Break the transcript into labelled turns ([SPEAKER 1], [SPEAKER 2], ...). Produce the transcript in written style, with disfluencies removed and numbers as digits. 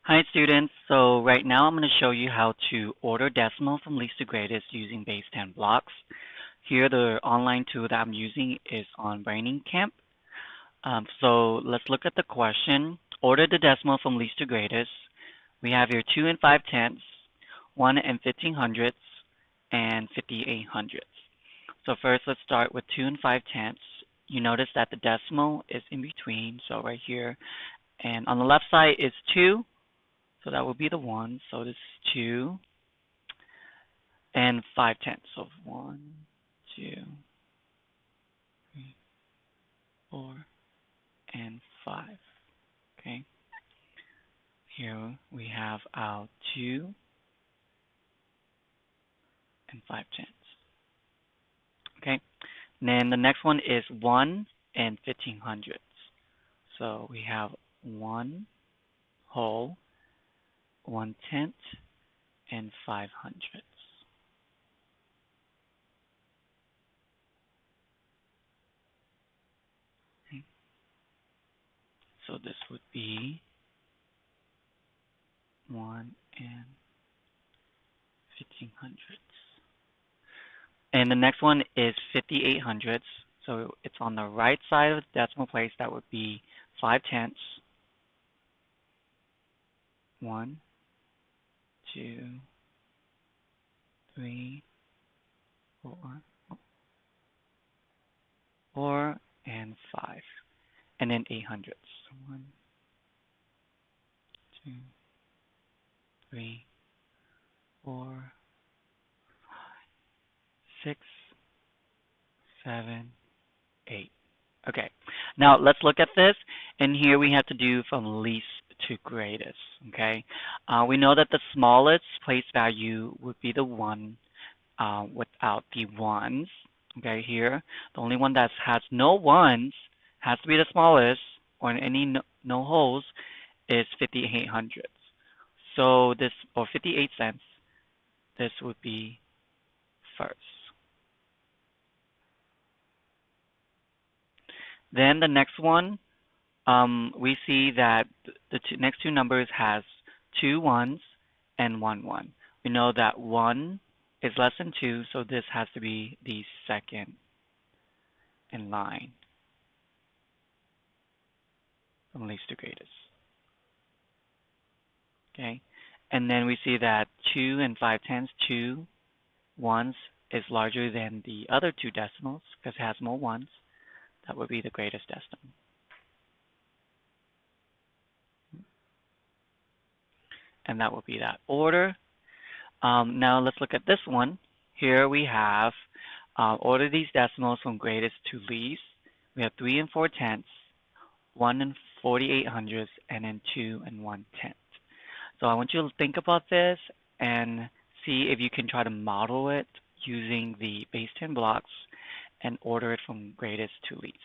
[SPEAKER 1] Hi students, so right now I'm going to show you how to order decimal from least to greatest using base 10 blocks. Here the online tool that I'm using is on Braining Camp. So let's look at the question. Order the decimal from least to greatest. We have here 2 and 5 tenths, 1 and 15 hundredths, and 58 hundredths. So first let's start with 2 and 5 tenths. You notice that the decimal is in between, so right here. And on the left side is 2. So that would be the 1. So this is 2 and 5 tenths. So 1, 2, 3, 4, and 5. Okay. Here we have our 2 and 5 tenths. Okay. And then the next one is 1 and 15 hundredths. So we have 1 whole, 1 tenth, and 5 hundredths. Okay. So this would be 1 and 15 hundredths. And the next one is 58 hundredths. So it's on the right side of the decimal place. That would be 5 tenths. 1, 2, 3, 4, 4, and 5. And then 8 hundredths. 1, 2, 3, 4, 5, 6, 7, 8. Okay, now let's look at this. And here we have to do from least to greatest. Okay, we know that the smallest place value would be the 1 without the ones. Okay, here the only one that has no ones has to be the smallest, or any no holes, is 58 hundredths. So this, or 58 cents, this would be first. Then the next one, we see that the next two numbers has 2 ones and 1 1. We know that 1 is less than 2, so this has to be the second in line from least to greatest. Okay, and then we see that 2 and 5 tenths, 2 ones is larger than the other two decimals because it has more ones. That would be the greatest decimal. And that would be that order. Now let's look at this one. Here we have order these decimals from greatest to least. We have 3 and 4 tenths, 1 and 48 hundredths, and then 2 and 1 tenth. So I want you to think about this and see if you can try to model it using the base 10 blocks and order it from greatest to least.